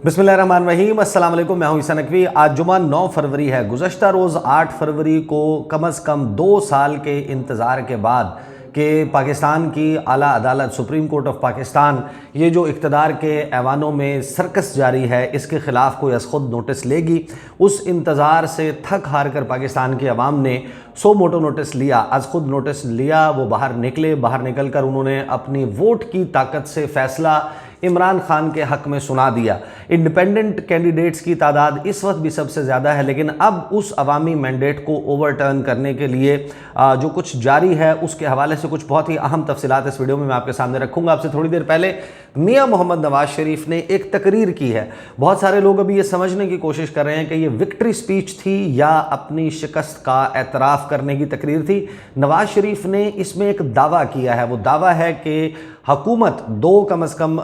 बिस्मिल्लाहिर्रहमानिर्रहीम, अस्सलाम वालेकुम। मैं हूं ईसा नकवी। आज जुमा 9 फरवरी है। गुज़श्ता रोज़ 8 फरवरी को कम अज़ कम 2 साल के इंतज़ार के बाद कि पाकिस्तान की आला अदालत सुप्रीम कोर्ट ऑफ पाकिस्तान ये जो इक़्तिदार के ऐवानों में सर्कस जारी है इसके ख़िलाफ़ कोई अज़ ख़ुद नोटिस लेगी, उस इंतज़ार से थक हार कर पाकिस्तान की आवाम ने सो मोटो नोटिस लिया, अज़ ख़ुद नोटिस लिया। वो बाहर निकले, बाहर निकल कर उन्होंने अपनी वोट की ताकत से फ़ैसला इमरान खान के हक़ में सुना दिया। इंडिपेंडेंट कैंडिडेट्स की तादाद इस वक्त भी सबसे ज़्यादा है, लेकिन अब उस अवामी मैंडेट को ओवरटर्न करने के लिए जो कुछ जारी है उसके हवाले से कुछ बहुत ही अहम तफसीलात इस वीडियो में मैं आपके सामने रखूँगा। आपसे थोड़ी देर पहले मियाँ मोहम्मद नवाज शरीफ ने एक तकरीर की है। बहुत सारे लोग अभी ये समझने की कोशिश कर रहे हैं कि ये विक्ट्री स्पीच थी या अपनी शिकस्त का एतराफ़ करने की तकरीर थी। नवाज शरीफ ने इसमें एक दावा किया है। वो दावा है कि हुकूमत दो कम अज़ कम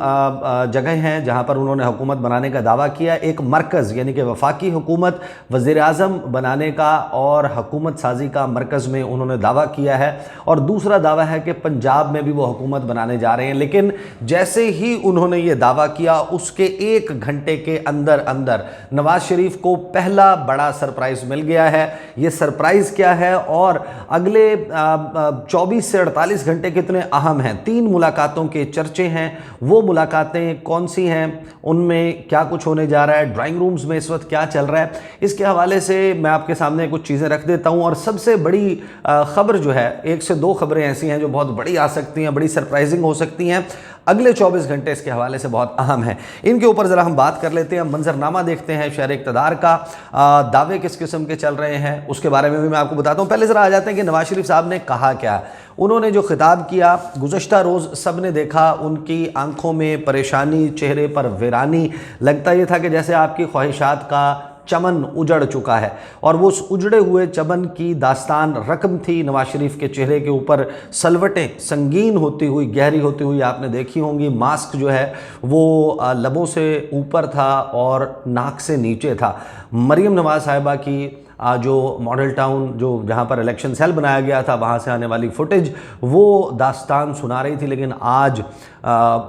जगह हैं जहाँ पर उन्होंने हुकूमत बनाने का दावा किया। एक मरकज़ यानी कि वफाकी हुकूमत वज़ीर आज़म बनाने का और हुकूमत साजी का मरकज़ में उन्होंने दावा किया है, और दूसरा दावा है कि पंजाब में भी वो हुकूमत बनाने जा रहे हैं। लेकिन जैसे ही उन्होंने ये दावा किया उसके 1 घंटे के अंदर अंदर नवाज शरीफ को पहला बड़ा सरप्राइज़ मिल गया है। ये सरप्राइज़ क्या है और अगले 24 से 48 घंटे कितने अहम हैं। 3 मुलाकातों के चर्चे हैं। वो मुलाकातें कौन सी हैं, उनमें क्या कुछ होने जा रहा है, ड्राइंग रूम्स में इस वक्त क्या चल रहा है, इसके हवाले से मैं आपके सामने कुछ चीज़ें रख देता हूं। और सबसे बड़ी खबर जो है, 1 से 2 खबरें ऐसी हैं जो बहुत बड़ी आ सकती हैं, बड़ी सरप्राइजिंग हो सकती हैं। अगले 24 घंटे इसके हवाले से बहुत अहम है। इनके ऊपर ज़रा हम बात कर लेते हैं, मंजरनामा देखते हैं शहर इक़्तिदार का। दावे किस किस्म के चल रहे हैं उसके बारे में भी मैं आपको बताता हूँ। पहले ज़रा आ जाते हैं कि नवाज शरीफ साहब ने कहा क्या। उन्होंने जो खिताब किया गुज़श्ता रोज़ सब ने देखा, उनकी आंखों में परेशानी, चेहरे पर वीरानी। लगता ये था कि जैसे आपकी ख्वाहिशात का चमन उजड़ चुका है, और वो उस उजड़े हुए चमन की दास्तान रकम थी। नवाज शरीफ के चेहरे के ऊपर सलवटें संगीन होती हुई, गहरी होती हुई आपने देखी होंगी। मास्क जो है वो लबों से ऊपर था और नाक से नीचे था। मरीम नवाज साहिबा की जो मॉडल टाउन जो जहाँ पर इलेक्शन सेल बनाया गया था वहाँ से आने वाली फुटेज वो दास्तान सुना रही थी। लेकिन आज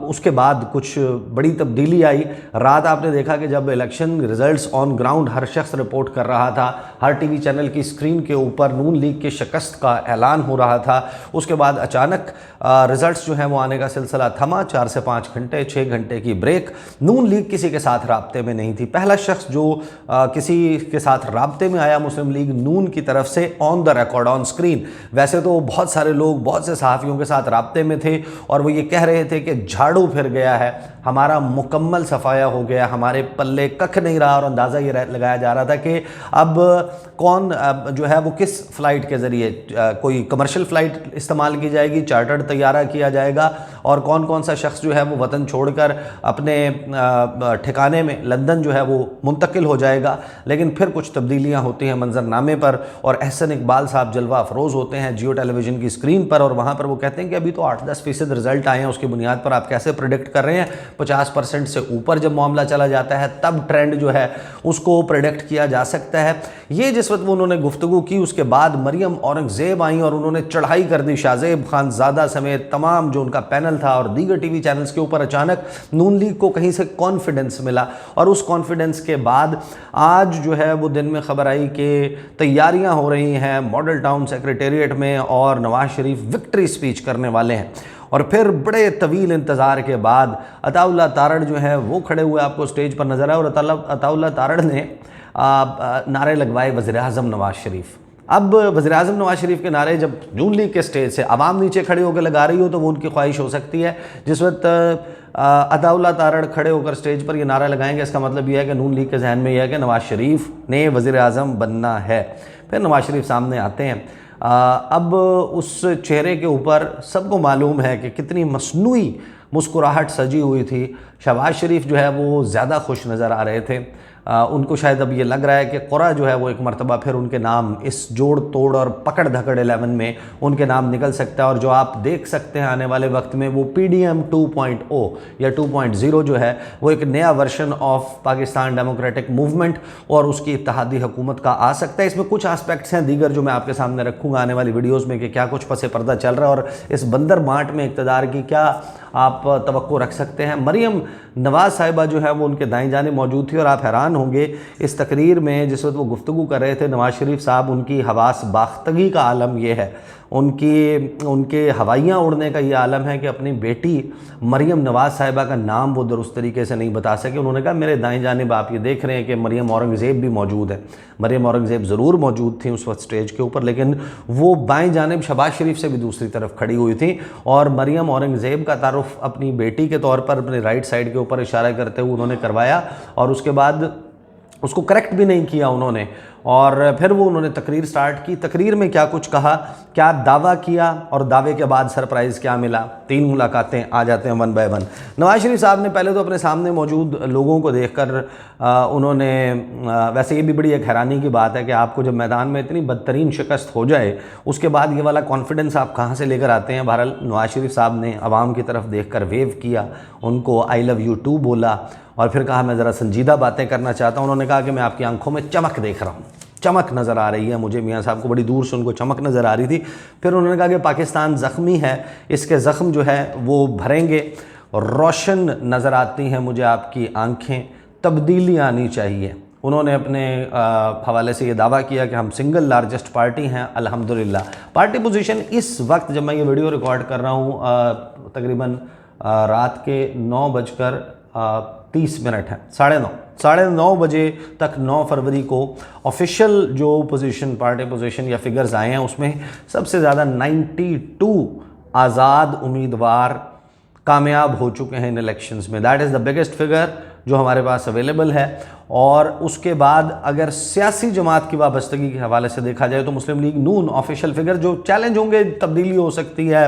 उसके बाद कुछ बड़ी तब्दीली आई। रात आपने देखा कि जब इलेक्शन रिजल्ट्स ऑन ग्राउंड हर शख्स रिपोर्ट कर रहा था, हर टीवी चैनल की स्क्रीन के ऊपर नून लीग के शिकस्त का ऐलान हो रहा था, उसके बाद अचानक रिजल्ट्स जो हैं वो आने का सिलसिला थमा। 4 से 5 घंटे, 6 घंटे की ब्रेक। नून लीग किसी के साथ राब्ते में नहीं थी। पहला शख्स जो किसी के साथ राब्ते में आया मुस्लिम लीग नून की तरफ से on the record, on screen. वैसे तो बहुत सारे लोग बहुत से सहाफ़ियों के साथ राब्ते में थे और वो ये कह रहे थे कि झाड़ू फिर गया है, हमारा मुकम्मल सफाया हो गया, हमारे पल्ले कख नहीं रहा। और अंदाज़ा ये लगाया जा रहा था कि अब कौन जो है वो किस फ़्लाइट के ज़रिए, कोई कमर्शियल फ़्लाइट इस्तेमाल की जाएगी, चार्टर्ड तैयारा किया जाएगा, और कौन कौन सा शख्स जो है वो वतन छोड़कर अपने ठिकाने में लंदन जो है वो मुंतकिल हो जाएगा। लेकिन फिर कुछ तब्दीलियाँ होती हैं मंजरनामे पर, और एहसन इकबाल साहब जलवा अफरोज़ होते हैं जियो टेलीविज़न की स्क्रीन पर, और वहाँ पर वो कहते हैं कि अभी तो 8-10% रिजल्ट आए हैं, उसकी बुनियाद पर आप कैसे प्रेडिक्ट कर रहे हैं। 50% से ऊपर जब मामला चला जाता है तब ट्रेंड जो है उसको प्रेडिक्ट किया जा सकता है। ये जिस वक्त उन्होंने गुफ्तगू की उसके बाद मरियम औरंगज़ेब आई और उन्होंने चढ़ाई कर दी शाहज़ेब खानज़ादा समेत तमाम जो उनका पैनल था और दीगर टीवी चैनल्स के ऊपर। अचानक नून लीग को कहीं से कॉन्फिडेंस मिला, और उस कॉन्फिडेंस के बाद आज जो है वो दिन में खबर आई कि तैयारियां हो रही हैं मॉडल टाउन सेक्रेटेरिएट में और नवाज शरीफ विक्ट्री स्पीच करने वाले हैं। और फिर बड़े तवील इंतज़ार के बाद अताउल्लाह तारड़ जो है वो खड़े हुए आपको स्टेज पर नजर आए, और अताउल्लाह तारड़ ने नारे लगवाए वज़ीर आज़म नवाज शरीफ। अब वज़ीर आज़म नवाज शरीफ के नारे जब नून लीग के स्टेज से आवाम नीचे खड़े होकर लगा रही हो तो वो उनकी ख्वाहिश हो सकती है। जिस वक्त अताउल्लाह तारड़ खड़े होकर स्टेज पर ये नारा लगाएंगे, इसका मतलब यह है कि नून लीग के जहन में यह है कि नवाज शरीफ ने वज़ीर आज़म बनना है। फिर नवाज शरीफ सामने आते हैं। अब उस चेहरे के ऊपर सबको मालूम है कि कितनी मसनूई मुस्कुराहट सजी हुई थी। शहबाज शरीफ जो है वो ज़्यादा खुश नज़र आ रहे थे। उनको शायद अब ये लग रहा है कि क़ुरा जो है वो एक मरतबा फिर उनके नाम इस जोड़ तोड़ और पकड़ धकड़ 11 में उनके नाम निकल सकता है। और जो आप देख सकते हैं आने वाले वक्त में वो PDM 2.0 या 2.0 जो है वो एक नया version of Pakistan democratic movement और उसकी इत्तेहादी हुकूमत का आ सकता है। इसमें कुछ एस्पेक्ट्स हैं दीगर जो मैं आपके सामने रखूँगा आने वाली वीडियोज़ में कि क्या कुछ पसे पर्दा चल रहा है और इस बंदर बांट में इक़्तिदार की क्या आप तवक्को रख सकते हैं। मरियम नवाज़ साहिबा जो है वो उनके दाएं जानिब मौजूद थी। और आप हैरान होंगे इस तकरीर में जिस वक्त वो गुफ्तगू कर रहे थे नवाज़ शरीफ साहब, उनकी हवास बाख्तगी का आलम ये है, उनके हवाइयाँ उड़ने का ये आलम है कि अपनी बेटी मरियम नवाज़ साहिबा का नाम वो दुरुस्त तरीके से नहीं बता सके। उन्होंने कहा मेरे दाएं जानिब आप ये देख रहे हैं कि मरियम औरंगज़ेब भी मौजूद है। मरियम औरंगज़ेब ज़रूर मौजूद थी उस वक्त स्टेज के ऊपर, लेकिन वो बाएं जानिब शहबाज शरीफ से भी दूसरी तरफ खड़ी हुई थी। और मरियम औरंगज़ेब का तारुफ अपनी बेटी के तौर पर अपने राइट साइड के ऊपर इशारा करते हुए उन्होंने करवाया, और उसके बाद उसको करेक्ट भी नहीं किया उन्होंने। और फिर वो उन्होंने तकरीर स्टार्ट की। तकरीर में क्या कुछ कहा, क्या दावा किया, और दावे के बाद सरप्राइज़ क्या मिला। 3 मुलाकातें आ जाते हैं one by one. Nawaz Sharif साहब ने पहले तो अपने सामने मौजूद लोगों को देखकर उन्होंने वैसे ये भी बड़ी एक हैरानी की बात है कि आपको जब मैदान में इतनी बदतरीन शिकस्त हो जाए उसके बाद ये वाला कॉन्फिडेंस आप कहाँ से लेकर आते हैं। बहरहाल नवाज़ शरीफ साहब ने आवाम की तरफ देख कर वेव किया, उनको आई लव यू टू बोला, और फिर कहा मैं ज़रा संजीदा बातें करना चाहता हूँ। उन्होंने कहा कि मैं आपकी आंखों में चमक देख रहा हूँ, चमक नज़र आ रही है मुझे। मियाँ साहब को बड़ी दूर से उनको चमक नज़र आ रही थी। फिर उन्होंने कहा कि पाकिस्तान ज़ख्मी है, इसके ज़ख्म जो है वो भरेंगे, रोशन नज़र आती हैं मुझे आपकी आंखें, तब्दीली आनी चाहिए। उन्होंने अपने हवाले से ये दावा किया कि हम सिंगल लार्जेस्ट पार्टी हैं अल्हम्दुलिल्लाह। पार्टी पोजीशन इस वक्त जब मैं ये वीडियो रिकॉर्ड कर रहा हूँ तकरीबन रात के 9:30 है, 9:30 बजे तक 9 फरवरी को ऑफिशियल जो पोजीशन पार्टी पोजीशन या फिगर्स आए हैं उसमें सबसे ज़्यादा 92 आज़ाद उम्मीदवार कामयाब हो चुके हैं इन इलेक्शंस में। That is the biggest figure जो हमारे पास अवेलेबल है। और उसके बाद अगर सियासी जमात की वाबस्तगी के हवाले से देखा जाए तो मुस्लिम लीग नून ऑफिशियल फिगर, जो चैलेंज होंगे तब्दीली हो सकती है,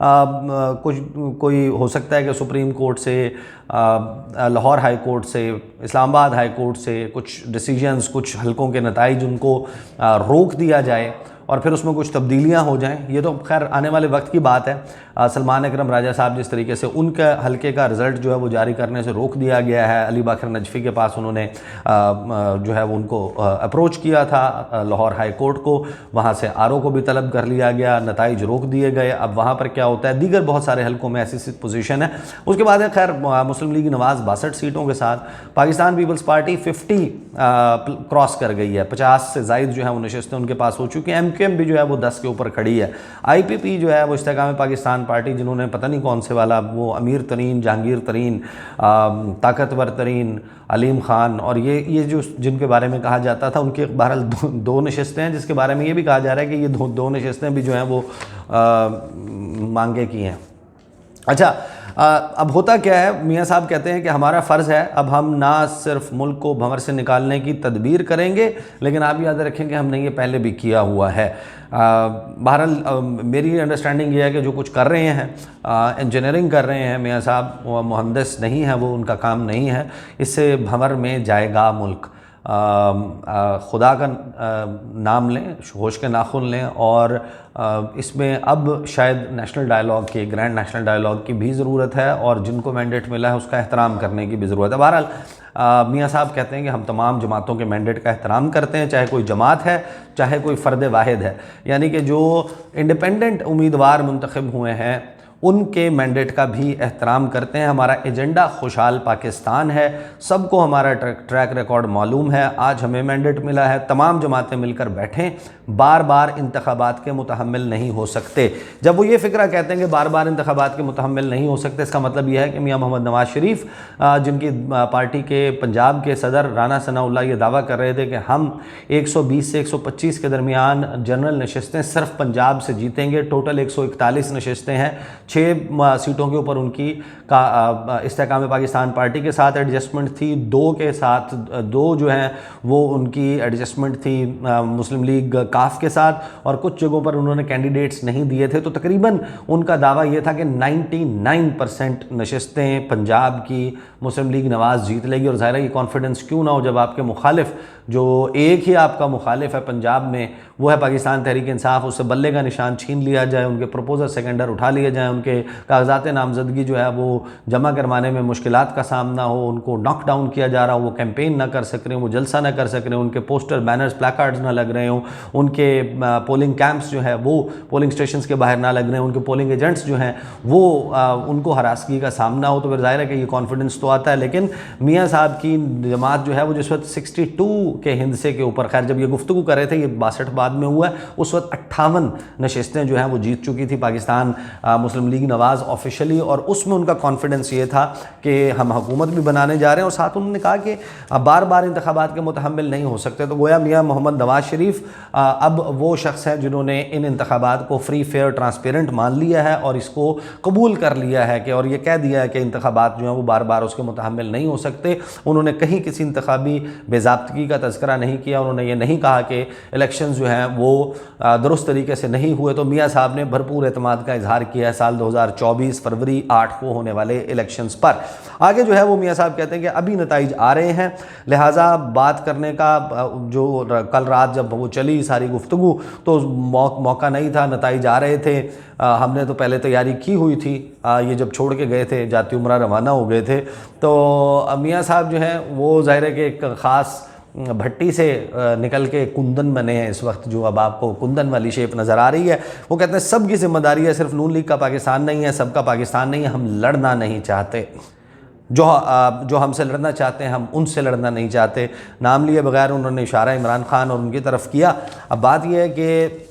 कुछ कोई हो सकता है कि सुप्रीम कोर्ट से, लाहौर हाई कोर्ट से, इस्लामाबाद हाई कोर्ट से कुछ डिसीजंस, कुछ हलकों के नताइज उनको रोक दिया जाए और फिर उसमें कुछ तब्दीलियां हो जाएं। ये तो खैर आने वाले वक्त की बात है। सलमान अकरम राजा साहब जिस तरीके से उनका हलके का रिज़ल्ट जो है वो जारी करने से रोक दिया गया है, अली बाकर नजफ़ी के पास उन्होंने जो है वो उनको अप्रोच किया था लाहौर हाई कोर्ट को, वहाँ से आरओ को भी तलब कर लिया गया, नताइज रोक दिए गए। अब वहाँ पर क्या होता है, दीगर बहुत सारे हलकों में ऐसी पोजीशन है। उसके बाद है खैर मुस्लिम लीग नवाज़ 62 सीटों के साथ, पाकिस्तान पीपल्स पार्टी 50 क्रॉस कर गई है, 50 से ज़ायद जो है वो नशस्तें उनके पास हो चुकी हैं। एमकेएम भी जो है वो 10 के ऊपर खड़ी है। आईपीपी जो है वो इस्तेकाम पाकिस्तान पार्टी, जिन्होंने पता नहीं कौन से वाला वो अमीर तरीन, जहांगीर तरीन, ताकतवर तरीन अलीम खान, और ये जो जिनके बारे में कहा जाता था उनके बहरहाल दो नशस्तें हैं, जिसके बारे में ये भी कहा जा रहा है कि ये दो नशस्तें भी जो हैं वो मांगे की हैं। अच्छा, अब होता क्या है, मियाँ साहब कहते हैं कि हमारा फ़र्ज़ है अब हम ना सिर्फ मुल्क को भंवर से निकालने की तदबीर करेंगे, लेकिन आप याद रखें कि हमने ये पहले भी किया हुआ है। बहरहाल मेरी अंडरस्टैंडिंग ये है कि जो कुछ कर रहे हैं, इंजीनियरिंग कर रहे हैं मियाँ साहब, वो मुहंदिस नहीं है, वो उनका काम नहीं है, इससे भंवर में जाएगा मुल्क। खुदा का नाम लें, होश के नाखुन लें, और इसमें अब शायद नेशनल डायलॉग की, ग्रैंड नेशनल डायलॉग की भी ज़रूरत है, और जिनको मैंडेट मिला है उसका एहतराम करने की भी ज़रूरत है। बहरहाल मियाँ साहब कहते हैं कि हम तमाम जमातों के मैंडेट का एहतराम करते हैं, चाहे कोई जमात है चाहे कोई फ़र्द वाहिद है, यानी कि जो इंडिपेंडेंट उम्मीदवार मुंतखब हुए हैं उनके मैंडेट का भी एहतराम करते हैं। हमारा एजेंडा खुशहाल पाकिस्तान है, सबको हमारा ट्रैक रिकॉर्ड मालूम है। आज हमें मैंडेट मिला है, तमाम जमातें मिलकर बैठें, बार बार इंतखाबात के मुतहम्मिल नहीं हो सकते। जब वो ये फ़िक्रा कहते हैं कि बार बार इंतखाबात के मुतहम्मिल नहीं हो सकते, इसका मतलब यह है कि मियाँ मोहम्मद नवाज़ शरीफ, जिनकी पार्टी के पंजाब के सदर राना सनाउल्लाह ये दावा कर रहे थे कि हम 120 से 125 के दरमियान जनरल नशस्तें सिर्फ पंजाब से जीतेंगे, टोटल 141 नशस्तें हैं, 6 सीटों के ऊपर उनकी का इस्तेकाम पाकिस्तान पार्टी के साथ एडजस्टमेंट थी, 2 के साथ 2 जो हैं वो उनकी एडजस्टमेंट थी मुस्लिम लीग काफ के साथ, और कुछ जगहों पर उन्होंने कैंडिडेट्स नहीं दिए थे। तो तकरीबन उनका दावा ये था कि 99% नशस्तें पंजाब की मुस्लिम लीग नवाज़ जीत लेगी। और ज़ाहिर है ये कॉन्फिडेंस क्यों ना हो जब आपके मुखालिफ, जो एक ही आपका मुखालिफ है पंजाब में, वो है पाकिस्तान तहरीक इंसाफ, उससे बल्ले का निशान छीन लिया जाए, उनके प्रपोजल सेकेंडर उठा लिए जाएँ, उनके कागजात नामजदगी जो है वो जमा करवाने में मुश्किलात का सामना हो, उनको नॉक डाउन किया जा रहा हो, वो कैंपेन ना कर सक रहे हो, वो जलसा ना कर सक रहे हो, उनके पोस्टर बैनर्स प्लाकार्ड्स ना लग रहे हो, उनके पोलिंग कैंप्स जो है वो पोलिंग स्टेशन के बाहर ना लग रहे हैं, उनके पोलिंग एजेंट्स जो हैं वो उनको हरासगी का सामना हो, तो फिर जाहिर है कि ये कॉन्फिडेंस तो आता है। लेकिन मियाँ साहब की जमात जो है वो जिस वक्त 62 के हिंदसे के ऊपर, खैर जब ये गुफ्तगू कर रहे थे ये 62 बाद में हुआ है, उस वक्त 58 नशिस्तें जो हैं वो जीत चुकी थी पाकिस्तान मुस्लिम लीग नवाज़ ऑफिशियली, और उसमें उनका कॉन्फिडेंस ये था कि हम हुकूमत भी बनाने जा रहे हैं, और साथ उन्होंने कहा कि बार बार इंतखाबात के मुतहम्मिल नहीं हो सकते। तो गोया मियाँ मोहम्मद नवाज शरीफ अब वो शख्स हैं जिन्होंने इन इंतखाबात को फ्री फेयर ट्रांसपेरेंट मान लिया है और इसको कबूल कर लिया है कि, और ये कह दिया है कि इंतखाबात जो हैं वो बार बार उसके मुतहम्मिल नहीं हो सकते। उन्होंने कहीं किसी इंतखाबी बेज़ाब्तगी का तज़किरा नहीं किया, उन्होंने ये नहीं कहा कि इलेक्शन जो हैं वो दुरुस्त तरीके से नहीं हुए। तो मियाँ साहब ने भरपूर एतमाद का इजहार किया है साल 2024 फरवरी 8 को होने वाले इलेक्शंस पर। आगे जो है वो मियाँ साहब कहते हैं कि अभी नताइज आ रहे हैं, लिहाजा बात करने का जो कल रात जब वो चली सारी गुफ्तगू तो मौका नहीं था, नताइज आ रहे थे। हमने तो पहले तैयारी की हुई थी, ये जब छोड़ के गए थे जाती उम्रा रवाना हो गए थे। तो मियाँ साहब जो हैं वो ज़ाहिर है कि एक ख़ास भट्टी से निकल के कुंदन बने हैं इस वक्त, जो अब आपको कुंदन वाली शेप नज़र आ रही है। वो कहते हैं सबकी जिम्मेदारी है, सिर्फ नून लीग का पाकिस्तान नहीं है, सबका पाकिस्तान नहीं है, हम लड़ना नहीं चाहते, जो हमसे लड़ना चाहते हैं हम उनसे लड़ना नहीं चाहते। नाम लिए बगैर उन्होंने इशारा इमरान खान और उनकी तरफ किया। अब बात यह है कि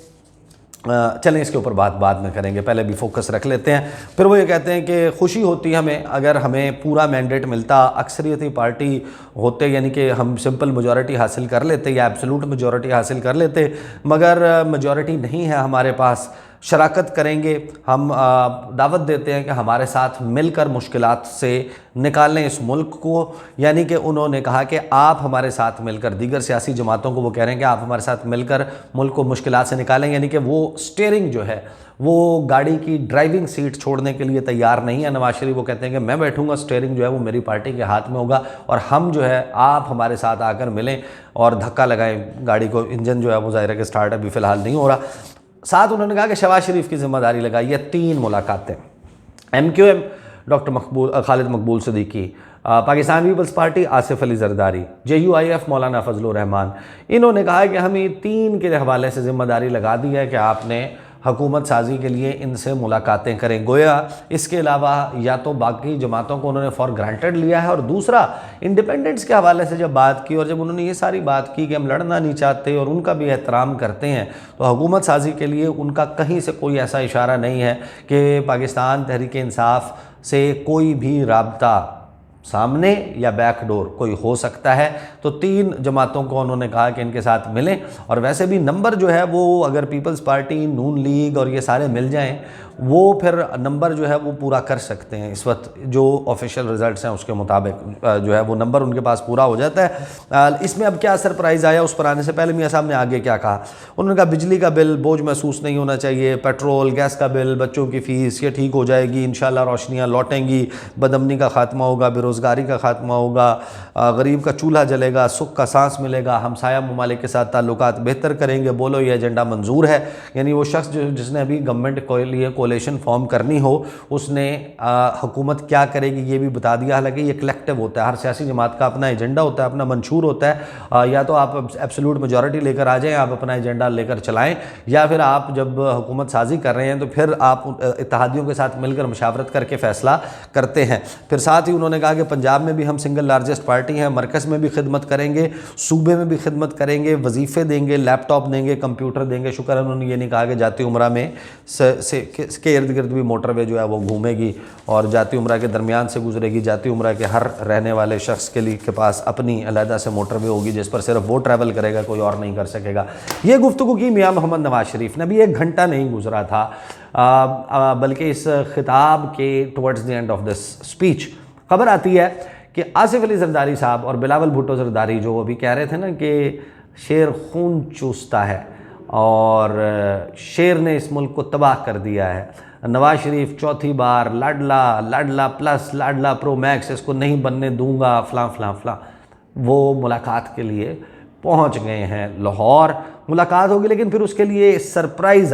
चलें इसके ऊपर बात बाद में करेंगे, पहले भी फोकस रख लेते हैं। फिर वो ये कहते हैं कि खुशी होती हमें अगर हमें पूरा मैंडेट मिलता, अक्सरियती पार्टी होते, यानी कि हम सिंपल मेजॉरिटी हासिल कर लेते या एब्सोल्यूट मेजॉरिटी हासिल कर लेते, मगर मेजॉरिटी नहीं है हमारे पास। शराकत करेंगे, हम दावत देते हैं कि हमारे साथ मिलकर मुश्किलात से निकालें इस मुल्क को। यानी कि उन्होंने कहा कि आप हमारे साथ मिलकर, दीगर सियासी जमातों को वो कह रहे हैं कि आप हमारे साथ मिलकर मुल्क को मुश्किलात से निकालें। यानी कि वो स्टीयरिंग जो है वो गाड़ी की ड्राइविंग सीट छोड़ने के लिए तैयार नहीं है नवाज शरीफ। वो कहते हैं कि मैं बैठूंगा, स्टीयरिंग जो है वो मेरी पार्टी के हाथ में होगा, और हम जो है आप हमारे साथ आकर मिलें और धक्का लगाएं गाड़ी को। इंजन जो है वो ज़ाहिर है कि स्टार्ट अभी फ़िलहाल नहीं हो रहा। साथ उन्होंने कहा कि शहबाज शरीफ की जिम्मेदारी लगाई है 3 मुलाकातें, MQM doctor Khalid Maqbool Siddiqui, Pakistan peoples party Asif Ali Zardari, JUIF Maulana Fazlur Rahman. इन्होंने कहा कि हमें 3 के हवाले से जिम्मेदारी लगा दी है कि आपने हुकूमत साजी के लिए इनसे मुलाकातें करें। गोया इसके अलावा या तो बाकी जमातों को उन्होंने फॉर ग्रांटेड लिया है, और दूसरा इंडिपेंडेंस के हवाले से जब बात की और जब उन्होंने ये सारी बात की कि हम लड़ना नहीं चाहते और उनका भी एहतराम करते हैं, तो हुकूमत साजी के लिए उनका कहीं से कोई ऐसा इशारा नहीं है कि पाकिस्तान तहरीक इंसाफ से कोई भी राब्ता सामने या बैकडोर कोई हो सकता है। तो 3 जमातों को उन्होंने कहा कि इनके साथ मिलें, और वैसे भी नंबर जो है वो अगर पीपल्स पार्टी, नून लीग और ये सारे मिल जाएं, वो फिर नंबर जो है वो पूरा कर सकते हैं। इस वक्त जो ऑफिशियल रिजल्ट्स हैं उसके मुताबिक जो है वो नंबर उनके पास पूरा हो जाता है। इसमें अब क्या सरप्राइज़ आया, उस पर आने से पहले मियाँ साहब ने आगे क्या कहा। उन्होंने कहा बिजली का बिल बोझ महसूस नहीं होना चाहिए, पेट्रोल गैस का बिल, बच्चों की फ़ीस ये ठीक हो जाएगी, इंशाल्लाह रोशनियाँ लौटेंगी, बदअमनी का खात्मा होगा, बेरोज़गारी का खात्मा होगा, गरीब का चूल्हा जलेगा, सुख का सांस मिलेगा, हमसाया ममालिक के साथ ताल्लुकात बेहतर करेंगे। बोलो ये एजेंडा मंजूर है। यानी वो शख्स जिसने अभी गवर्नमेंट के लिए कोलेशन फॉर्म करनी हो, उसने हुकूमत क्या करेगी ये भी बता दिया। हालांकि ये कलेक्टिव होता है, हर सियासी जमात का अपना एजेंडा होता है, अपना मंशूर होता है। या तो आप एब्सोल्यूट मेजॉरिटी लेकर आ जाएं, आप अपना एजेंडा लेकर चलाएं, या फिर आप जब हुकूमत साजी कर रहे हैं तो फिर आप इत्तेहादियों के साथ मिलकर मशावरत करके फ़ैसला करते हैं। फिर साथ ही उन्होंने कहा कि पंजाब में भी हम सिंगल लार्जेस्ट पार्टी हैं, मरकज़ में भी खिदमत करेंगे, सूबे में भी खिदमत करेंगे, वजीफ़े देंगे, लैपटॉप देंगे, कंप्यूटर देंगे। शुक्र है उन्होंने ये नहीं कहा कि जाती उम्रा में के इर्द गिर्द भी मोटरवे जो है वो घूमेगी और जाती उम्रा के दरमियान से गुजरेगी। जाती उम्रा के हर रहने वाले शख्स के लिए के पास अपनी अलहदा से मोटरवे होगी जिस पर सिर्फ वो ट्रैवल करेगा, कोई और नहीं कर सकेगा। ये गुफ्तगू की मियाँ मोहम्मद नवाज शरीफ ने। अभी 1 घंटा नहीं गुजरा था, बल्कि इस खिताब के towards the end of this speech खबर आती है कि आसिफ अली जरदारी साहब और बिलावल भुट्टो जरदारी जो अभी कह रहे थे ना कि शेर खून चूसता है और शेर ने इस मुल्क को तबाह कर दिया है, नवाज शरीफ चौथी बार लाडला प्लस लाडला प्रो मैक्स इसको नहीं बनने दूंगा, फलां फलां फलां। वो मुलाकात के लिए पहुंच गए हैं लाहौर। मुलाकात होगी, लेकिन फिर उसके लिए सरप्राइज़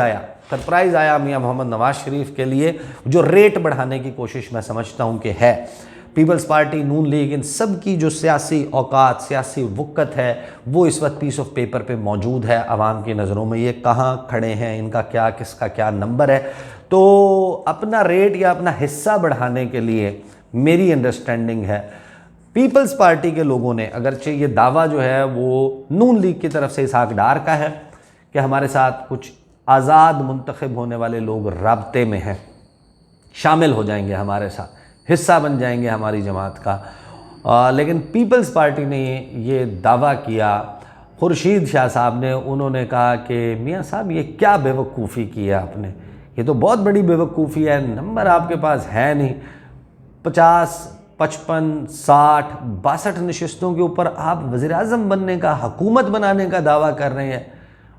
आया मियां मोहम्मद नवाज शरीफ के लिए, जो रेट बढ़ाने की कोशिश मैं समझता हूं कि है। पीपल्स पार्टी, नून लीग, इन सब की जो सियासी औकात, सियासी वक़्त है, वो इस वक्त पीस ऑफ पेपर पे मौजूद है आवाम की नज़रों में। ये कहाँ खड़े हैं, इनका क्या, किसका क्या नंबर है। तो अपना रेट या अपना हिस्सा बढ़ाने के लिए मेरी अंडरस्टैंडिंग है पीपल्स पार्टी के लोगों ने, अगरचे ये दावा जो है वो नून लीग की तरफ से इसहाक डार का है कि हमारे साथ कुछ आज़ाद मुंतखब होने वाले लोग राब्ते में हैं, शामिल हो जाएंगे हमारे साथ, हिस्सा बन जाएंगे हमारी जमात का। लेकिन पीपल्स पार्टी ने ये दावा किया, खुर्शीद शाह साहब ने, उन्होंने कहा कि मियाँ साहब ये क्या बेवकूफ़ी की है आपने, ये तो बहुत बड़ी बेवकूफ़ी है, नंबर आपके पास है नहीं। 50, 55, 60, 62 नशिस्तों के ऊपर आप वज़ीर-ए-आज़म बनने का, हुकूमत बनाने का दावा कर रहे हैं।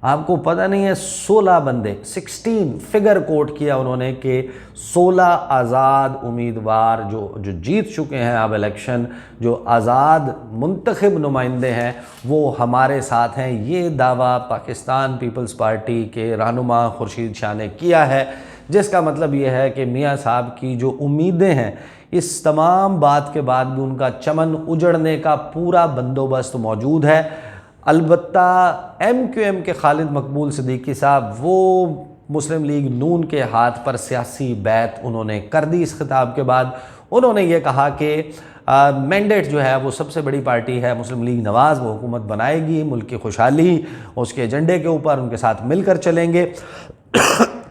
आपको पता नहीं है 16 बंदे, 16 फिगर कोट किया उन्होंने कि 16 आज़ाद उम्मीदवार जो जीत चुके हैं अब इलेक्शन, जो आज़ाद मुंतखब नुमाइंदे हैं, वो हमारे साथ हैं। ये दावा पाकिस्तान पीपल्स पार्टी के रहनुमा खुर्शीद शाह ने किया है, जिसका मतलब ये है कि मियाँ साहब की जो उम्मीदें हैं, इस तमाम बात के बाद भी उनका चमन उजड़ने का पूरा बंदोबस्त मौजूद है। अलबत्ता MQM के खालिद मकबूल सिद्दीकी साहब, वो मुस्लिम लीग नून के हाथ पर सियासी बैत उन्होंने कर दी इस खिताब के बाद। उन्होंने ये कहा कि मैंडेट जो है वो सबसे बड़ी पार्टी है मुस्लिम लीग नवाज, वो हुकूमत बनाएगी, मुल्क की खुशहाली उसके एजेंडे के ऊपर उनके साथ मिलकर चलेंगे।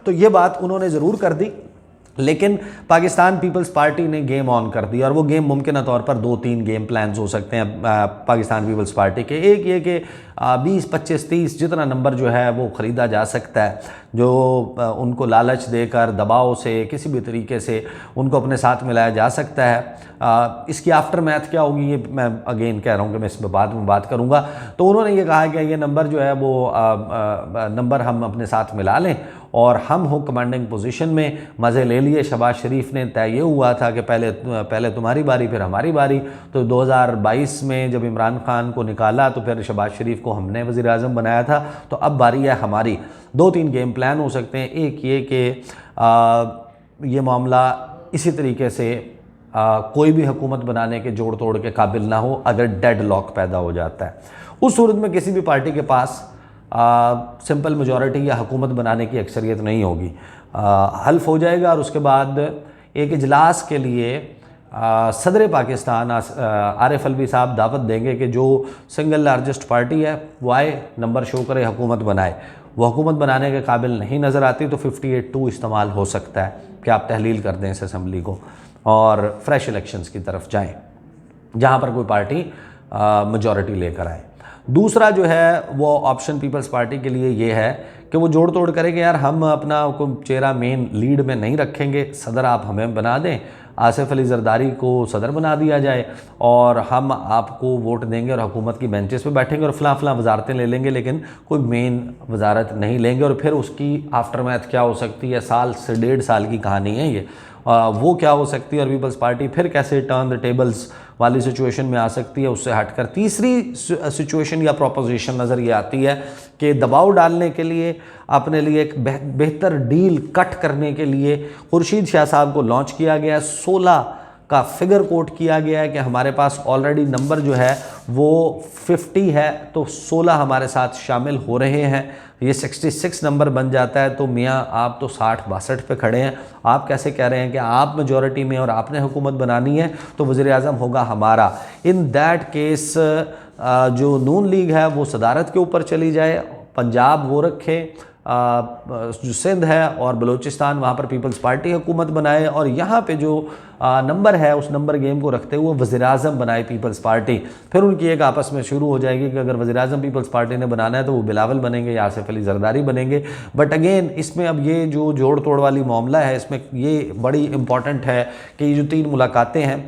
तो ये बात उन्होंने ज़रूर कर दी, लेकिन पाकिस्तान पीपल्स पार्टी ने गेम ऑन कर दिया। और वो गेम मुमकिन तौर पर 2-3 गेम प्लान्स हो सकते हैं पाकिस्तान पीपल्स पार्टी के। एक ये कि 20, 25, 30 जितना नंबर जो है वो ख़रीदा जा सकता है, जो उनको लालच देकर, दबाव से, किसी भी तरीके से उनको अपने साथ मिलाया जा सकता है। इसकी आफ्टर मैथ क्या होगी, ये मैं अगेन कह रहा हूँ कि मैं इस पर बाद में बात करूँगा। तो उन्होंने ये कहा कि ये नंबर जो है वो नंबर हम अपने साथ मिला लें और हम हो कमांडिंग पोजीशन में। मज़े ले लिए शहबाज शरीफ ने, तय ये हुआ था कि पहले तुम्हारी बारी फिर हमारी बारी। तो 2022 में जब इमरान खान को निकाला तो फिर शहबाज शरीफ को हमने वज़ीर-ए-आज़म बनाया था, तो अब बारी है हमारी। 2-3 गेम प्लान हो सकते हैं। एक ये कि ये मामला इसी तरीके से कोई भी हुकूमत बनाने के जोड़ तोड़ के काबिल ना हो, अगर डेड लॉक पैदा हो जाता है, उस सूरत में किसी भी पार्टी के पास सिंपल मेजॉरिटी या हुकूमत बनाने की अक्सरियत नहीं होगी। हल्फ हो जाएगा और उसके बाद एक इजलास के लिए सदर पाकिस्तान आरिफ अलवी साहब दावत देंगे कि जो सिंगल लार्जेस्ट पार्टी है वो आए, नंबर शो करे, हुकूमत बनाए। वो हुकूमत बनाने के काबिल नहीं नज़र आती तो 58-2 इस्तेमाल हो सकता है कि आप तहलील कर दें इस असम्बली को और फ्रेश इलेक्शंस की तरफ जाएं, जहाँ पर कोई पार्टी मेजॉरिटी लेकर आए। दूसरा जो है वो ऑप्शन पीपल्स पार्टी के लिए ये है कि वो जोड़ तोड़ करें कि यार हम अपना को चेहरा मेन लीड में नहीं रखेंगे, सदर आप हमें बना दें, आसिफ अली जरदारी को सदर बना दिया जाए और हम आपको वोट देंगे और हुकूमत की बेंचेस पे बैठेंगे और फ़लाँ वजारतें ले लेंगे, लेकिन कोई मेन वजारत नहीं लेंगे। और फिर उसकी आफ्टर मैथ क्या हो सकती है, साल से 1.5 साल की कहानी है ये, वो क्या हो सकती है और पीपल्स पार्टी फिर कैसे टर्न द टेबल्स वाली सिचुएशन में आ सकती है, उससे हटकर तीसरी सिचुएशन या प्रोपोजिशन नज़र ये आती है कि दबाव डालने के लिए, अपने लिए एक बेहतर डील कट करने के लिए खुर्शीद शाह साहब को लॉन्च किया गया। 16 का फिगर कोट किया गया है कि हमारे पास ऑलरेडी नंबर जो है वो 50 है, तो 16 हमारे साथ शामिल हो रहे हैं, ये 66 नंबर बन जाता है। तो मियाँ आप तो 60-62 पे खड़े हैं, आप कैसे कह रहे हैं कि आप मेजॉरिटी में और आपने हुकूमत बनानी है तो वज़ीर-ए-आज़म होगा हमारा। इन दैट केस जो नून लीग है वो सदारत के ऊपर चली जाए, पंजाब वो रखे, जो सिंध है और बलूचिस्तान वहाँ पर पीपल्स पार्टी हुकूमत बनाए और यहाँ पे जो नंबर है उस नंबर गेम को रखते हुए वज़ीर-ए-आज़म बनाए पीपल्स पार्टी। फिर उनकी एक आपस में शुरू हो जाएगी कि अगर वज़ीर-ए-आज़म पीपल्स पार्टी ने बनाना है तो वो बिलावल बनेंगे या आसिफ अली जरदारी बनेंगे। बट अगेन इसमें अब ये जो जोड़ तोड़ वाली मामला है, इसमें ये बड़ी इंपॉर्टेंट है कि ये जो 3 मुलाकातें हैं,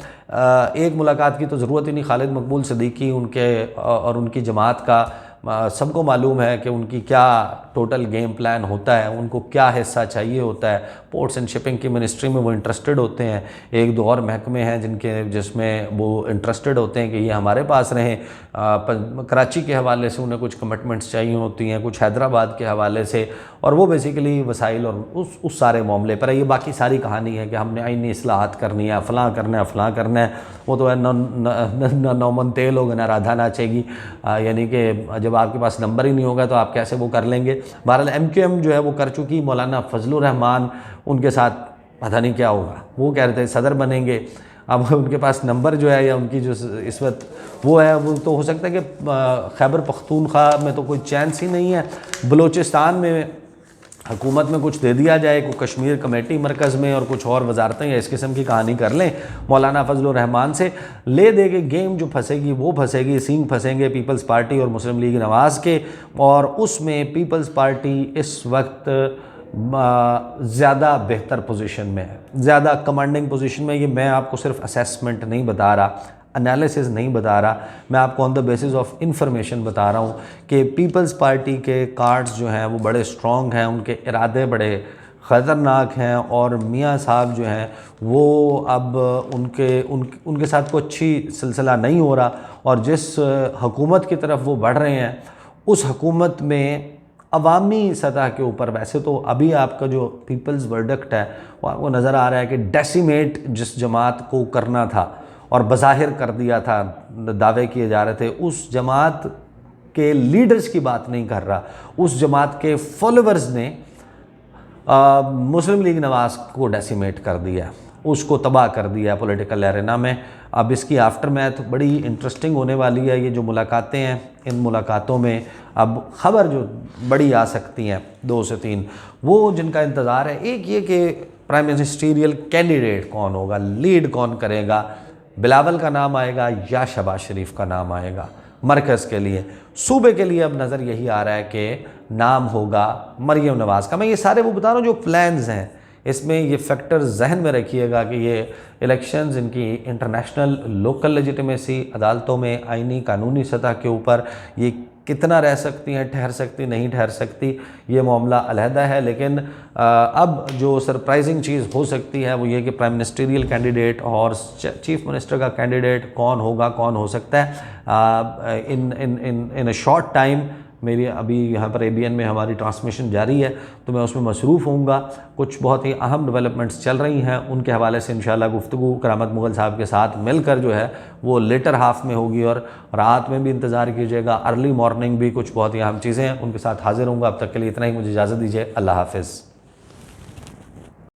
एक मुलाकात की तो ज़रूरत ही नहीं, खालिद मकबूल सिद्दीकी उनके और उनकी जमात का सबको मालूम है कि उनकी क्या टोटल गेम प्लान होता है, उनको क्या हिस्सा चाहिए होता है। पोर्ट्स एंड शिपिंग की मिनिस्ट्री में वो इंटरेस्टेड होते हैं। एक दो और महकमे हैं जिसमें वो इंटरेस्टेड होते हैं कि ये हमारे पास रहें। कराची के हवाले से उन्हें कुछ कमिटमेंट्स चाहिए होती हैं, कुछ हैदराबाद के हवाले से, और वो बेसिकली वसाइल और उस सारे मामले पर है। ये बाकी सारी कहानी है कि हमने आईनी इस्लाहात करनी है, फ़लाँ करना है, फ़लाँ करना है, वो तो है न नौमन तेल होगा ना राधा नाचेगी। यानी कि जब आपके पास नंबर ही नहीं होगा तो आप कैसे वो कर लेंगे। बहरहाल MQM जो है वो कर चुकी। मौलाना फजलुर रहमान उनके साथ पता नहीं क्या होगा, वो कह रहे थे सदर बनेंगे। अब उनके पास नंबर जो है या उनकी जो इस वक्त वो है, वो तो हो सकता है कि खैबर पख्तूनख्वा में तो कोई चांस ही नहीं है। बलूचिस्तान में हुकूमत में कुछ दे दिया जाए, कोई कश्मीर कमेटी मरकज़ में और कुछ और वजारतें या इस किस्म की कहानी कर लें मौलाना फजलुर रहमान से, ले दे के गेम जो फंसेगी वो फंसेगी। सींग फंसेंगे पीपल्स पार्टी और मुस्लिम लीग नवाज़ के, और उसमें पीपल्स पार्टी इस वक्त ज़्यादा बेहतर पोजीशन में है, ज़्यादा कमांडिंग पोजीशन में। ये मैं आपको सिर्फ असेसमेंट नहीं बता रहा, एनालिसिस नहीं बता रहा, मैं आपको on the basis of information बता रहा हूँ कि पीपल्स पार्टी के कार्ड्स जो हैं वो बड़े स्ट्रॉन्ग हैं, उनके इरादे बड़े ख़तरनाक हैं, और मियाँ साहब जो हैं वो अब उनके साथ कोई अच्छी सिलसिला नहीं हो रहा। और जिस हुकूमत की तरफ वो बढ़ रहे हैं उस हुकूमत में अवामी सतह के ऊपर, वैसे तो अभी आपका जो पीपल्स वर्डिक्ट है वो आपको नज़र आ रहा है कि डेसिमेट जिस जमात को करना था और बज़ाहिर कर दिया था, दावे किए जा रहे थे, उस जमात के लीडर्स की बात नहीं कर रहा, उस जमात के फॉलोअर्स ने मुस्लिम लीग नवाज़ को डेसिमेट कर दिया, उसको तबाह कर दिया पॉलिटिकल एरेना में। अब इसकी आफ्टर मैथ बड़ी इंटरेस्टिंग होने वाली है। ये जो मुलाकातें हैं, इन मुलाकातों में अब ख़बर जो बड़ी आ सकती हैं 2 से 3, वो जिनका इंतज़ार है। एक ये कि प्राइम मिनिस्टीरियल कैंडिडेट कौन होगा, लीड कौन करेगा, बिलावल का नाम आएगा या शहबाज शरीफ का नाम आएगा मरकज़ के लिए। सूबे के लिए अब नज़र यही आ रहा है कि नाम होगा मरियम नवाज़ का। मैं ये सारे वो बता रहा हूँ जो प्लान्स हैं, इसमें ये फैक्टर जहन में रखिएगा कि ये इलेक्शंस, इनकी इंटरनेशनल लोकल लेजिटिमेसी, अदालतों में आईनी कानूनी सतह के ऊपर ये कितना रह सकती हैं, ठहर सकती नहीं ठहर सकती, ये मामला अलहदा है। लेकिन अब जो सरप्राइजिंग चीज़ हो सकती है वो ये कि प्राइम मिनिस्टीरियल कैंडिडेट और चीफ मिनिस्टर का कैंडिडेट कौन होगा, कौन हो सकता है इन अ शॉर्ट टाइम। मेरी अभी यहाँ पर ABN में हमारी ट्रांसमिशन जारी है तो मैं उसमें मसरूफ़ होऊंगा। कुछ बहुत ही अहम डेवलपमेंट्स चल रही हैं, उनके हवाले से इंशाल्लाह गुफ्तगू करामत मुग़ल साहब के साथ मिलकर जो है वो लेटर हाफ में होगी, और रात में भी इंतज़ार कीजिएगा, अर्ली मॉर्निंग भी कुछ बहुत ही अहम चीज़ें हैं उनके साथ हाजिर होऊंगा। अब तक के लिए इतना ही, मुझे इजाज़त दीजिए। अल्लाह हाफ़िज़।